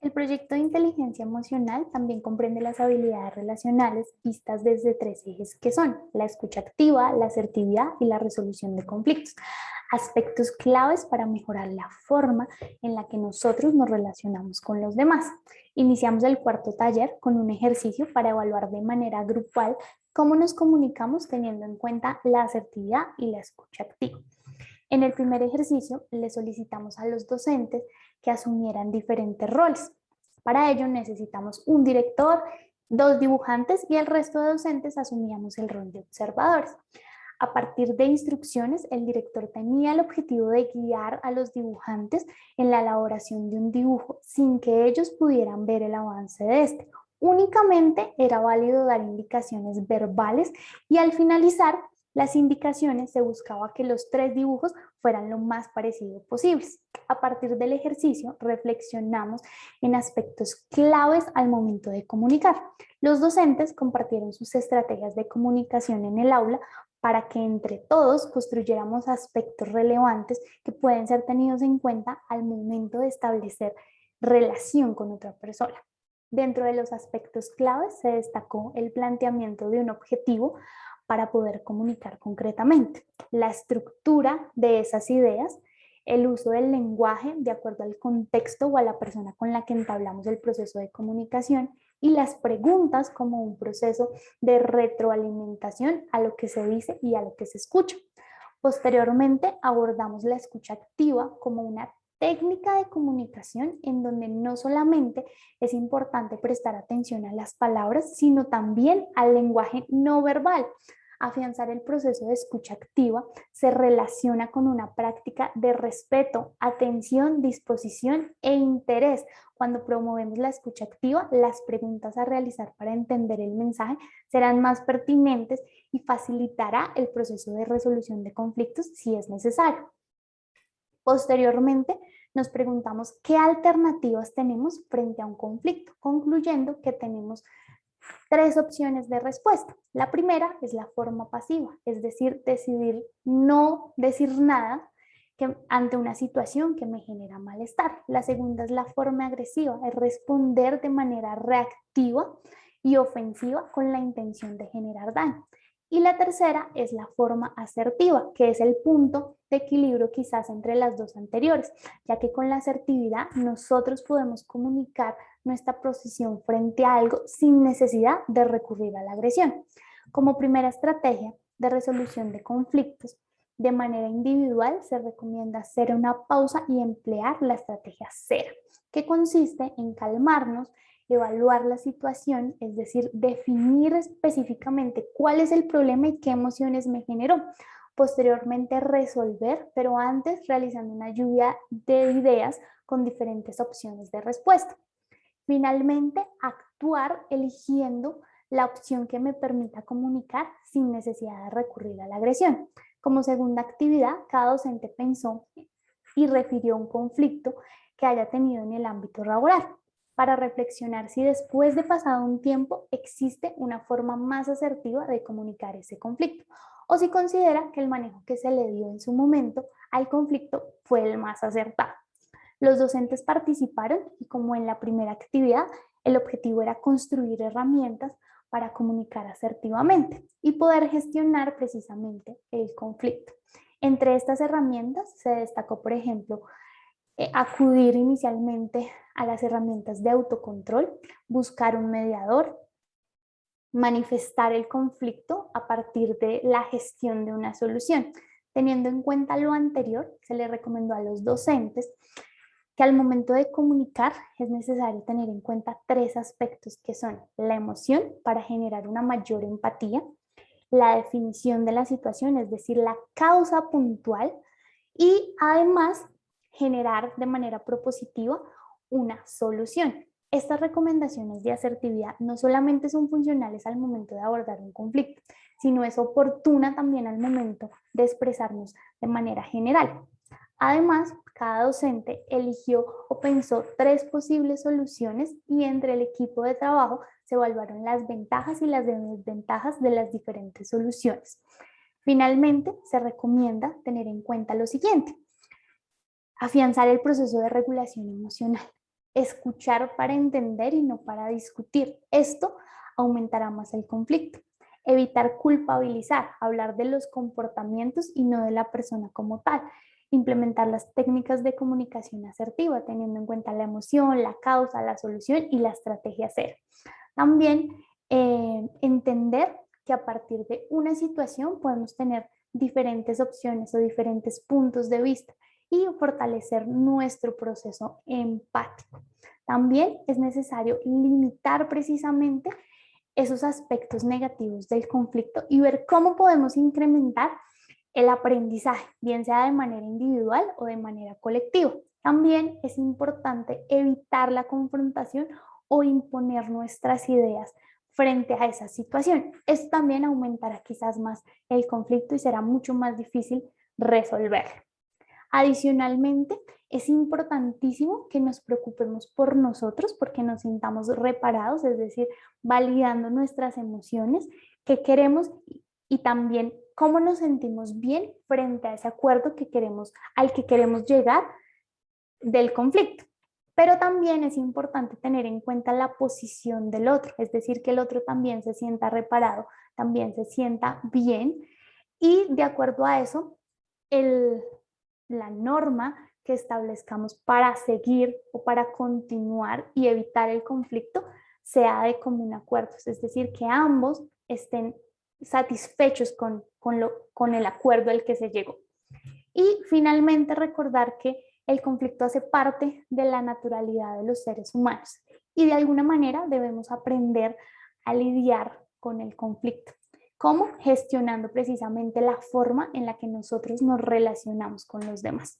El proyecto de inteligencia emocional también comprende las habilidades relacionales vistas desde tres ejes que son la escucha activa, la asertividad y la resolución de conflictos, aspectos claves para mejorar la forma en la que nosotros nos relacionamos con los demás. Iniciamos el cuarto taller con un ejercicio para evaluar de manera grupal cómo nos comunicamos teniendo en cuenta la asertividad y la escucha activa. En el primer ejercicio le solicitamos a los docentes que asumieran diferentes roles. Para ello necesitamos un director, dos dibujantes y el resto de docentes asumíamos el rol de observadores. A partir de instrucciones, el director tenía el objetivo de guiar a los dibujantes en la elaboración de un dibujo sin que ellos pudieran ver el avance de este. Únicamente era válido dar indicaciones verbales y al finalizar las indicaciones se buscaba que los tres dibujos fueran lo más parecidos posibles. A partir del ejercicio reflexionamos en aspectos claves al momento de comunicar. Los docentes compartieron sus estrategias de comunicación en el aula para que entre todos construyéramos aspectos relevantes que pueden ser tenidos en cuenta al momento de establecer relación con otra persona. Dentro de los aspectos claves se destacó el planteamiento de un objetivo para poder comunicar concretamente, la estructura de esas ideas, el uso del lenguaje de acuerdo al contexto o a la persona con la que entablamos el proceso de comunicación y las preguntas como un proceso de retroalimentación a lo que se dice y a lo que se escucha. Posteriormente abordamos la escucha activa como una técnica de comunicación en donde no solamente es importante prestar atención a las palabras, sino también al lenguaje no verbal. Afianzar el proceso de escucha activa se relaciona con una práctica de respeto, atención, disposición e interés. Cuando promovemos la escucha activa, las preguntas a realizar para entender el mensaje serán más pertinentes y facilitará el proceso de resolución de conflictos si es necesario. Posteriormente, nos preguntamos qué alternativas tenemos frente a un conflicto, concluyendo que tenemos tres opciones de respuesta. La primera es la forma pasiva, es decir, decidir no decir nada ante una situación que me genera malestar. La segunda es la forma agresiva, es responder de manera reactiva y ofensiva con la intención de generar daño. Y la tercera es la forma asertiva, que es el punto de equilibrio quizás entre las dos anteriores, ya que con la asertividad nosotros podemos comunicar nuestra posición frente a algo sin necesidad de recurrir a la agresión. Como primera estrategia de resolución de conflictos, de manera individual se recomienda hacer una pausa y emplear la estrategia cero, que consiste en calmarnos, evaluar la situación, es decir, definir específicamente cuál es el problema y qué emociones me generó. Posteriormente resolver, pero antes realizando una lluvia de ideas con diferentes opciones de respuesta. Finalmente, actuar eligiendo la opción que me permita comunicar sin necesidad de recurrir a la agresión. Como segunda actividad, cada docente pensó y refirió un conflicto que haya tenido en el ámbito laboral para reflexionar si después de pasado un tiempo existe una forma más asertiva de comunicar ese conflicto o si considera que el manejo que se le dio en su momento al conflicto fue el más acertado. Los docentes participaron y como en la primera actividad, el objetivo era construir herramientas para comunicar asertivamente y poder gestionar precisamente el conflicto. Entre estas herramientas se destacó, por ejemplo, acudir inicialmente a las herramientas de autocontrol, buscar un mediador, manifestar el conflicto a partir de la gestión de una solución. Teniendo en cuenta lo anterior, se le recomendó a los docentes que al momento de comunicar es necesario tener en cuenta tres aspectos que son la emoción para generar una mayor empatía, la definición de la situación, es decir, la causa puntual y además generar de manera propositiva una solución. Estas recomendaciones de asertividad no solamente son funcionales al momento de abordar un conflicto, sino es oportuna también al momento de expresarnos de manera general. Además, cada docente eligió o pensó tres posibles soluciones y entre el equipo de trabajo se evaluaron las ventajas y las desventajas de las diferentes soluciones. Finalmente, se recomienda tener en cuenta lo siguiente: afianzar el proceso de regulación emocional. escuchar para entender y no para discutir. Esto aumentará más el conflicto. Evitar culpabilizar, hablar de los comportamientos y no de la persona como tal. Implementar las técnicas de comunicación asertiva, teniendo en cuenta la emoción, la causa, la solución y la estrategia cero. También entender que a partir de una situación podemos tener diferentes opciones o diferentes puntos de vista y fortalecer nuestro proceso empático. También es necesario limitar precisamente esos aspectos negativos del conflicto y ver cómo podemos incrementar el aprendizaje, bien sea de manera individual o de manera colectiva. También es importante evitar la confrontación o imponer nuestras ideas frente a esa situación. Esto también aumentará quizás más el conflicto y será mucho más difícil resolverlo. Adicionalmente, es importantísimo que nos preocupemos por nosotros porque nos sintamos reparados, es decir, validando nuestras emociones, que queremos y también cómo nos sentimos bien frente a ese acuerdo que queremos, al que queremos llegar del conflicto. Pero también es importante tener en cuenta la posición del otro, es decir, que el otro también se sienta reparado, también se sienta bien y de acuerdo a eso, la norma que establezcamos para seguir o para continuar y evitar el conflicto sea de común acuerdo, es decir, que ambos estén satisfechos con el acuerdo al que se llegó. Y finalmente recordar que el conflicto hace parte de la naturalidad de los seres humanos y de alguna manera debemos aprender a lidiar con el conflicto. ¿Cómo? Gestionando precisamente la forma en la que nosotros nos relacionamos con los demás.